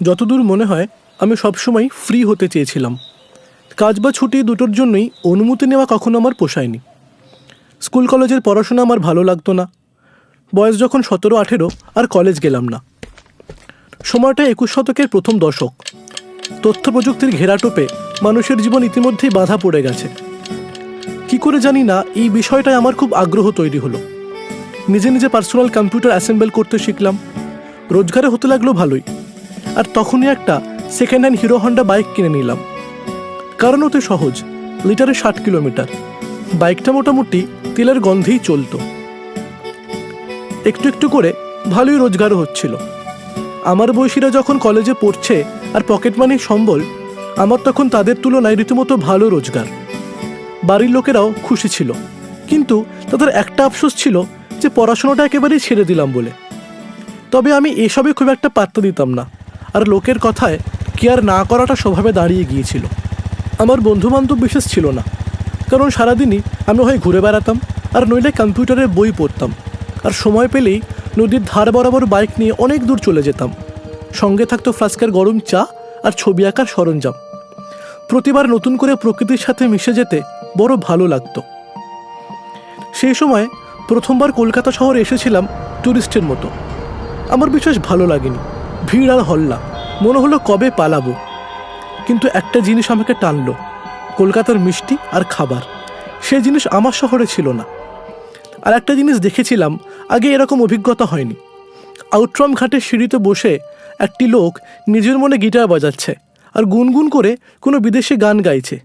যতদূর মনে হয় আমি সবসময় ফ্রি হতে চেয়েছিলাম। কাজ বা ছুটি দুটোর জন্যই অনুমতি নেওয়া কখনো আমার পোষায়নি। স্কুল কলেজের পড়াশোনা আমার ভালো লাগতো না। বয়স যখন 17-18 আর কলেজ গেলাম না। সময়টা 21 শতকের প্রথম দশক। তথ্য প্রযুক্তির ঘেরাটোপে মানুষের জীবন ইতিমধ্যেই বাধা পড়ে গেছে। কি করে জানি না এই বিষয়টায় আমার খুব আগ্রহ তৈরি হলো। নিজে নিজে পার্সোনাল কম্পিউটার অ্যাসেম্বল করতে শিখলাম। রোজগারে হতে লাগলো ভালোই। আর তখনই একটা second hand hero Honda bike কিনে নিলাম। কারণ অতি সহজ, লিটারে 60 কিলোমিটার। বাইকটা মোটামুটি তেলের গন্ধেই চলতো। একটু একটু করে ভালোই রোজগারও হচ্ছিল। আমার বয়সীরা যখন কলেজে পড়ছে আর পকেট মানি সম্বল, আমার তখন তাদের তুলনায় রীতিমতো ভালো রোজগার। বাড়ির লোকেরাও খুশি ছিল, কিন্তু তাদের একটা আফসোস ছিল যে পড়াশোনাটা একেবারেই ছেড়ে দিলাম বলে। তবে আমি এসবে খুব একটা পাত্তা দিতাম না, আর লোকের কথায় কেয়ার না করাটা স্বভাবে দাঁড়িয়ে গিয়েছিল। আমার বন্ধুবান্ধব বিশেষ ছিল না, কারণ সারাদিনই আমি হয় ঘুরে বেড়াতাম আর নইলে কম্পিউটারের বই পড়তাম। আর সময় পেলেই নদীর ধার বরাবর বাইক নিয়ে অনেক দূর চলে যেতাম। সঙ্গে থাকতো ফ্লাস্কের গরম চা আর ছবি আঁকার সরঞ্জাম। প্রতিবার নতুন করে প্রকৃতির সাথে মিশে যেতে বড় ভালো লাগতো। সেই সময় প্রথমবার কলকাতা শহরে এসেছিলাম ট্যুরিস্টের মতো। আমার বিশেষ ভালো লাগেনি, ভিড় আর হল্লা। মনে হলো কবে পালাবো। কিন্তু একটা জিনিস আমাকে টানলো, কলকাতার মিষ্টি আর খাবার। সেই জিনিস আমার শহরে ছিল না। আর একটা জিনিস দেখেছিলাম, আগে এরকম অভিজ্ঞতা হয়নি। আউটরাম ঘাটের সিঁড়িতে বসে একটি লোক নিজের মনে গিটার বাজাচ্ছে আর গুনগুন করে কোনো বিদেশি গান গাইছে,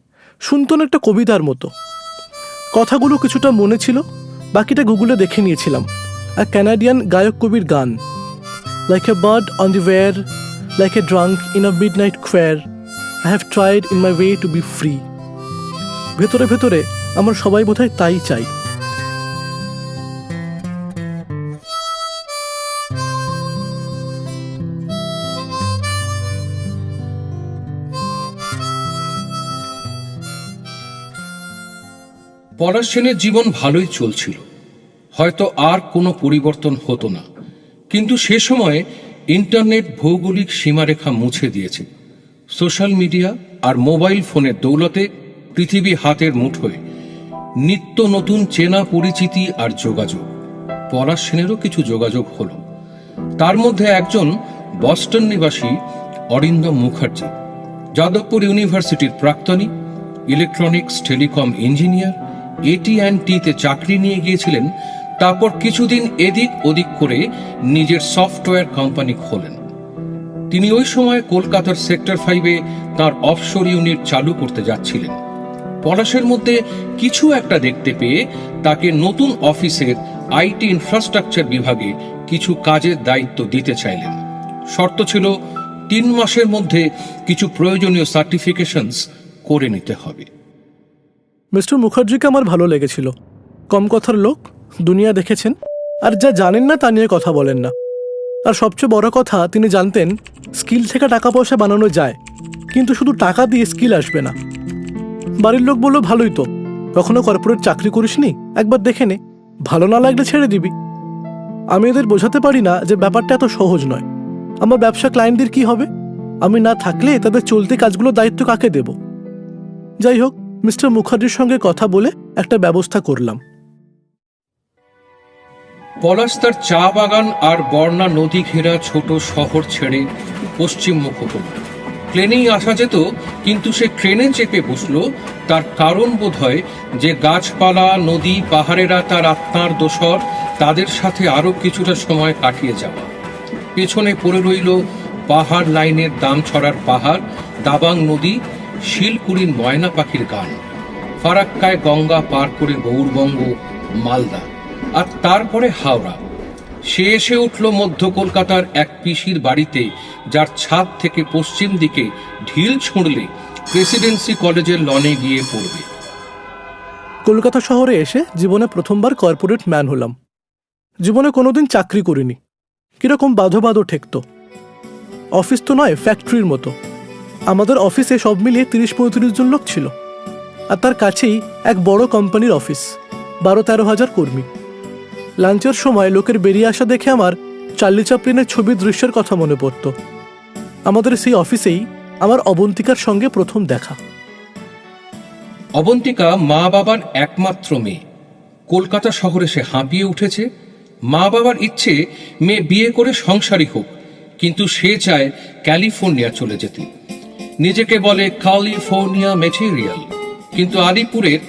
শুনতো না একটা কবিতার মতো। কথাগুলো কিছুটা মনে ছিল, বাকিটা গুগলে দেখে নিয়েছিলাম। আর ক্যানাডিয়ান গায়ক কবির গান, like a bird on the wire, like a drunk in a midnight square, I have tried in my way to be free. ভেতরে ভেতরে আমার সবাই বোধহয় তাই চাই। পলাশ সেনের জীবন ভালোই চলছিল, হয়তো আর কোনো পরিবর্তন হতো না। কিন্তু সে সময়ে ইন্টারনেট ভৌগোলিক সীমারেখা মুছে দিয়েছে। সোশ্যাল মিডিয়া আর মোবাইল ফোনের দৌলতে পৃথিবী হাতের মুঠোয়। নিত্য নতুন চেনা পরিচিতি আর যোগাযোগ। পলাশ সেনেরও কিছু যোগাযোগ হলো। তার মধ্যে একজন বস্টন নিবাসী অরিন্দম মুখার্জি, যাদবপুর ইউনিভার্সিটির প্রাক্তনী, ইলেকট্রনিক্স টেলিকম ইঞ্জিনিয়ার, AT&T-তে চাকরি নিয়ে গিয়েছিলেন। তারপর কিছুদিন এদিক ওদিক করে নিজের সফটওয়্যার কোম্পানি খোলেন। তিনি ওই সময় কলকাতার সেক্টর 5-এ তাঁর অফশোর ইউনিট চালু করতে যাচ্ছিলেন। পলাশের মধ্যে কিছু একটা দেখতে পেয়ে তাকে নতুন অফিসের IT ইনফ্রাস্ট্রাকচার বিভাগে কিছু কাজের দায়িত্ব দিতে চাইলেন। শর্ত ছিল 3 মাসের মধ্যে কিছু প্রয়োজনীয় সার্টিফিকেশনস করে নিতে হবে। মিস্টার মুখার্জিকে আমার ভালো লেগেছিল। কম কথার লোক, দুনিয়া দেখেছেন, আর যা জানেন না তা নিয়ে কথা বলেন না। আর সবচেয়ে বড় কথা, তিনি জানতেন স্কিল থেকে টাকা পয়সা বানানো যায়, কিন্তু শুধু টাকা দিয়ে স্কিল আসবে না। বাড়ির লোক বলল, ভালোই তো, কখনো কর্পোরেট চাকরি করিসনি, একবার দেখে নে, ভালো না লাগলে ছেড়ে দিবি। আমি এদের বোঝাতে পারি না যে ব্যাপারটা এত সহজ নয়। আমার ব্যবসা ক্লায়েন্টদের কি হবে? আমি না থাকলে তাদের চলতি কাজগুলোর দায়িত্ব কাকে দেব? যাই হোক, মিস্টার মুখার্জির সঙ্গে কথা বলে একটা ব্যবস্থা করলাম। পলাশ তার চা বাগান আর বর্ণা নদী ঘেরা ছোট শহর ছেড়ে পশ্চিমমুখ হল। প্লেনেই আসা যেত, কিন্তু সে ট্রেনে চেপে বসল তার কারণ বোধ হয় যে গাছপালা, নদী, পাহাড়েরা তার আত্মার দোসর, তাদের সাথে আরো কিছুটা সময় কাটিয়ে যাওয়া। পেছনে পড়ে রইল পাহাড় লাইনের দামছড়ার পাহাড়, দাবাং নদী, শিলকুড়ির ময়না পাখির গান, ফারাক্কায় গঙ্গা পার করে গৌরবঙ্গ, মালদা, আর তারপরে হাওড়া। সে এসে উঠল মধ্য কলকাতার এক পিসির বাড়িতে, যার ছাদ থেকে পশ্চিম দিকে ঢিল ছুঁড়লে প্রেসিডেন্সি কলেজের লনে গিয়ে পড়বে। কলকাতা শহরে এসে জীবনে প্রথমবার কর্পোরেট ম্যান হলাম। জীবনে কোনোদিন চাকরি করিনি। কিরকম বাঁধো বাঁধো ঠেকতো। অফিস তো নয়, ফ্যাক্টরির মতো। আমাদের অফিসে সব মিলিয়ে 30-35 জন লোক ছিল। আর তার কাছেই এক বড় কোম্পানির অফিস, 12-13 হাজার কর্মী। লাঞ্চের সময় লোকের বেরিয়ে আসা দেখে আমার চার্লি চ্যাপলিনের ছবির দৃশ্যের কথা মনে পড়ত। আমাদের সেই অফিসেই আমার অবন্তিকার সঙ্গে প্রথম দেখা। অবন্তিকা মা বাবার একমাত্র মেয়ে। কলকাতা শহরে সে হাঁপিয়ে উঠেছে। মা বাবার ইচ্ছে মেয়ে বিয়ে করে সংসারী হোক, কিন্তু সে চায় ক্যালিফোর্নিয়া চলে যেতে। নিজেকে বলে ক্যালিফোর্নিয়া ম্যাটেরিয়াল, কিন্তু আলিপুরের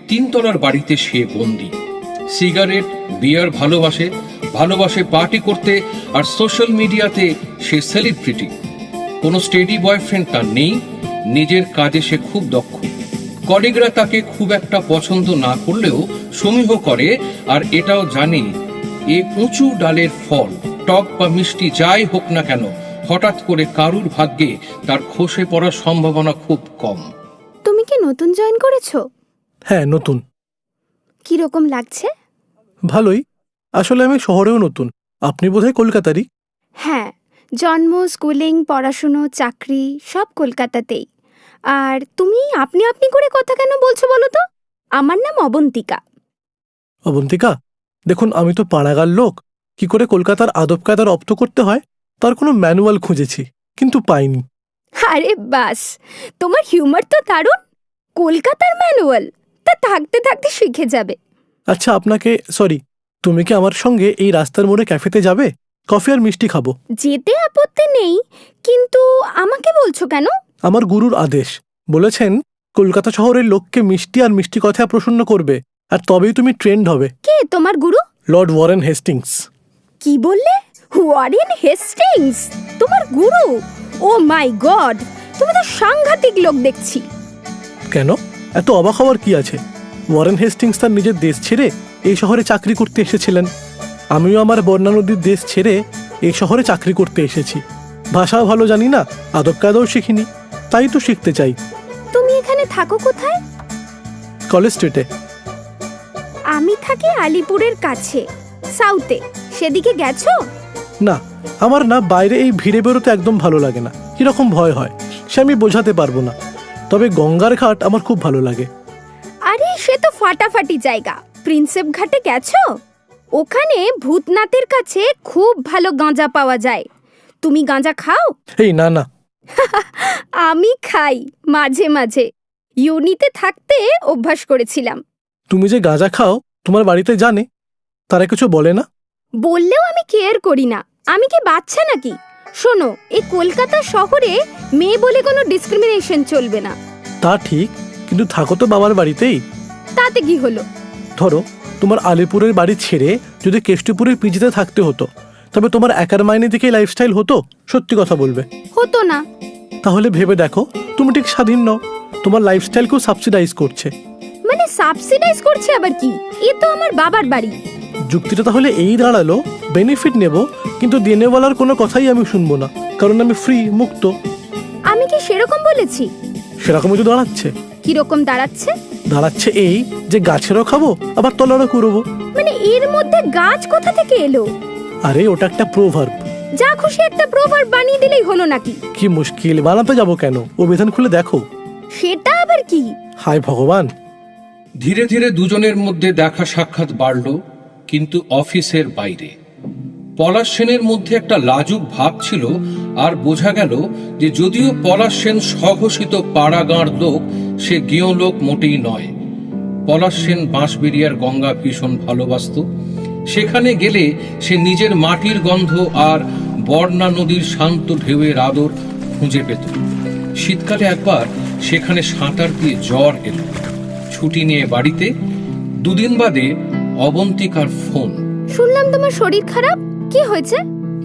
3 তলার বাড়িতে সে বন্দি। সিগারেট বিয়ার ভালোবাসে পার্টি করতে, আর সোশ্যাল মিডিয়াতে সে সেলিব্রিটি। কোনো স্টেডি বয়ফ্রেন্ড তার নেই। নিজের কাজে সে খুব দক্ষ। কলিগরা তাকে খুব একটা পছন্দ না করলেও সমীহ করে, আর এটাও জানে এ উঁচু ডালের ফল, টক বা মিষ্টি যাই হোক না কেন, হঠাৎ করে কারুর ভাগ্যে তার খসে পড়ার সম্ভাবনা খুব কম। তুমি কি নতুন জয়েন করেছো? হ্যাঁ, নতুন। কিরকম লাগছে? ভালোই। আসলে আমি শহরেও নতুন। আপনি বোধহয় কলকাতারই। হ্যাঁ, জন্ম, স্কুলিং, পড়াশুনো, চাকরি সব কলকাতাতেই। আর তুমি আপনি আপনি করে কথা কেন বলছো বলো তো? আমার নাম অবন্তিকা। অবন্তিকা, দেখুন, আমি তো পাড়াগার লোক। কি করে কলকাতার আদব কায়দা রপ্ত করতে হয় তার কোনো ম্যানুয়াল খুঁজেছি, কিন্তু পাইনি। আরে বাস, তোমার হিউমার তো দারুণ। কলকাতার ম্যানুয়াল তা থাকতে থাকতে শিখে যাবে। আচ্ছা, আপনাকে সরি, তুমি কি আমার সঙ্গে এই রাস্তার মোড়ে ক্যাফেতে যাবে? কফি আর মিষ্টি খাবো। যেতে আপত্তি নেই, কিন্তু আমাকে বলছো কেন? আমার গুরুর আদেশ। বলেছেন কলকাতা শহরের লোককে মিষ্টি আর মিষ্টি কথা প্রসন্ন করবে, আর তবেই তুমি ট্রেন্ড হবে। কে তোমার গুরু? Lord Warren Hastings. কি বললে? ওয়ারেন হেস্টিংস তোমার গুরু? ও মাই গড, তুমি তো সাংঘাতিক লোক দেখছি। কেন এত অবাক হওয়ার কি আছে? ওয়ারেন হেস্টিংস তার নিজের দেশ ছেড়ে এই শহরে চাকরি করতে এসেছিলেন। আমিও আমার বর্ণা নদীর দেশ ছেড়ে এই শহরে চাকরি করতে এসেছি। ভাষাও ভালো জানি না, আদব কায়দাও শিখিনি, তাই তো শিখতে চাই। তুমি এখানে থাকো কোথায়? কলেজ স্ট্রিটে। আমি থাকি আলিপুরের কাছে, সাউথে। সেদিকে গেছো? না, আমার না বাইরে এই ভিড়ে বেরোতে একদম ভালো লাগে না। কিরকম ভয় হয় সে আমি বোঝাতে পারবো না। তবে গঙ্গার ঘাট আমার খুব ভালো লাগে। আরে সে তো ফাটাফাটি জায়গা। প্রিন্সেপ ঘাটে গেছো? ওখানে ভূতনাথের কাছে খুব ভালো গাঁজা পাওয়া যায়। তুমি গাঁজা খাও? এই না না, আমি খাই মাঝে মাঝে। ইউনিতে থাকতে অভ্যাস করেছিলাম। তুমি যে গাঁজা খাও তোমার বাড়িতে জানে? তারা কিছু বলে না? বললেও আমি কেয়ার করি না। আমি কি বাচ্চা নাকি? শোনো, এই কলকাতা শহরে মেয়ে বলে কোনো ডিসক্রিমিনেশন চলবে না। তা ঠিক, কিন্তু থাকো তো বাবার বাড়িতেই। তাতে কি হলো? ধরো তোমার আলিপুরের বাড়ি ছেড়ে যদি কেষ্টপুরের পিজিতে থাকতে হতো, তবে তোমার একার মাইনে দিকে লাইফস্টাইল হতো? সত্যি কথা বলবে। হতো না। তাহলে ভেবে দেখো, তুমি ঠিক স্বাধীন নও, তোমার লাইফস্টাইলকেও সাবসিডাইজ করছে। মানে সাবসিডাইজ করছে আবার কি? এ তো আমার বাবার বাড়ি। যুক্তিটা তাহলে এই দাঁড়ালো, বেনিফিট নেব কিন্তু দেনেওয়ালার কোনো কথাই আমি শুনবো না, কারণ আমি ফ্রি, মুক্ত। আমি কি সেরকম বলেছি? সেরকমই তো দাঁড়াচ্ছে। কিরকম দাঁড়াচ্ছে? দাঁড়াচ্ছে এই যে গাছেরও খাবো আবার তলারও করবো। মানে এর মধ্যে গাছ কোথা থেকে এলো? আরে ওটা একটা প্রোভার্ব। যা খুশি একটা প্রভাব বানিয়ে দিলেই হলো নাকি? কি মুশকিল, বানাতে যাবো কেন? অভিধান খুলে দেখো। সেটা আবার কি? হায় ভগবান। ধীরে ধীরে দুজনের মধ্যে দেখা সাক্ষাৎ বাড়ল, কিন্তু অফিসের বাইরে। পলাশ সেনের মধ্যে একটা লাজুক ভাব ছিল, আর বোঝা গেল যে যদিও পলাশ সেন স্বঘোষিত পাড়াগাঁর লোক, সে গেঁয়ো লোক মোটেই নয়। পলাশ সেন বাঁশবেড়িয়ার গঙ্গা ভীষণ ভালোবাসত। সেখানে গেলে সে নিজের মাটির গন্ধ আর বর্ণা নদীর শান্ত ঢেউয়ের আদর খুঁজে পেত। শীতকালে একবার সেখানে সাঁতার দিয়ে জ্বর এলো। ছুটি নিয়ে বাড়িতে। 2 দিন বাদে অবন্তিকার ফোন। শুনলাম তোমার শরীর খারাপ। কি হয়েছে?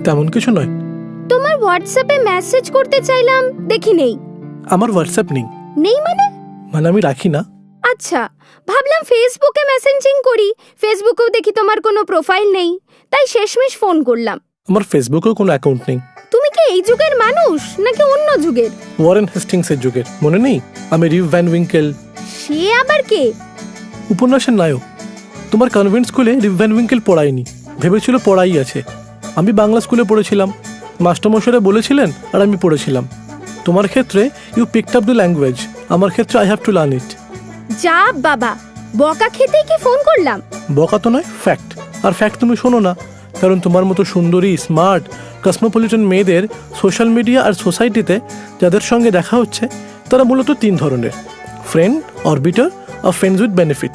তেমন কিছু নয়। তোমার হোয়াটসঅ্যাপে মেসেজ করতে চাইলাম, দেখি নেই। আমার হোয়াটসঅ্যাপ নেই। নেই মানে? মানে আমি রাখি না। আচ্ছা, ভাবলাম ফেসবুকে মেসেঞ্জিং করি। ফেসবুকেও দেখি তোমার কোনো প্রোফাইল নেই, তাই শেষমেশ ফোন করলাম। আমার ফেসবুকেও কোনো অ্যাকাউন্ট নেই। তুমি কি এই যুগের মানুষ নাকি অন্য যুগের? ওয়ারেন হেস্টিংসের যুগের। মনে নেই? আমি রিভ ভ্যান উইঙ্কেল। সে আবার কে? উপন্যাসের নায়ক। তোমার কনভেন্ট স্কুলে রিভ ভ্যান উইঙ্কেল পড়ায়নি, ভেবেছিল পড়াই আছে। আমি বাংলা স্কুলে পড়েছিলাম, মাস্টারমশাইরা বলেছিলেন আর আমি পড়েছিলাম। তোমার ক্ষেত্রে you picked up the language, আমার ক্ষেত্রে I have to learn it. যা বাবা, বকা খেতেই কি ফোন করলাম? বকা তো নয়, ফ্যাক্ট। আর ফ্যাক্ট তুমি শোনো না, কারণ তোমার মতো সুন্দরী, স্মার্ট, কসমোপলিটন মেয়েদের সোশ্যাল মিডিয়া আর সোসাইটিতে যাদের সঙ্গে দেখা হচ্ছে তারা মূলত 3 ধরনের: ফ্রেন্ড, অরবিটার আর ফ্রেন্ডস উইথ বেনিফিট।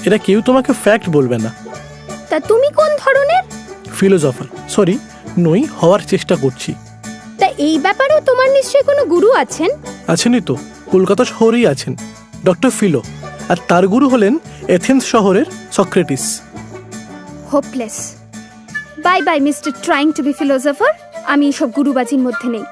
এরা কেউ তোমাকে ফ্যাক্ট বলবে না। তা তুমি কোন ধরনের? ফিলোসফার, সরি, নই, হওয়ার চেষ্টা করছি। তা এই ব্যাপারেও তোমার নিশ্চয়ই কোনো গুরু আছেন? আছেনই তো, কলকাতা শহরেই আছেন ডক্টর ফিলো, আর তার গুরু হলেন এথেন্স শহরের Socrates. Hopeless. Bye bye mister trying to be philosopher. আমি এসব গুরুবাজির মধ্যে নেই।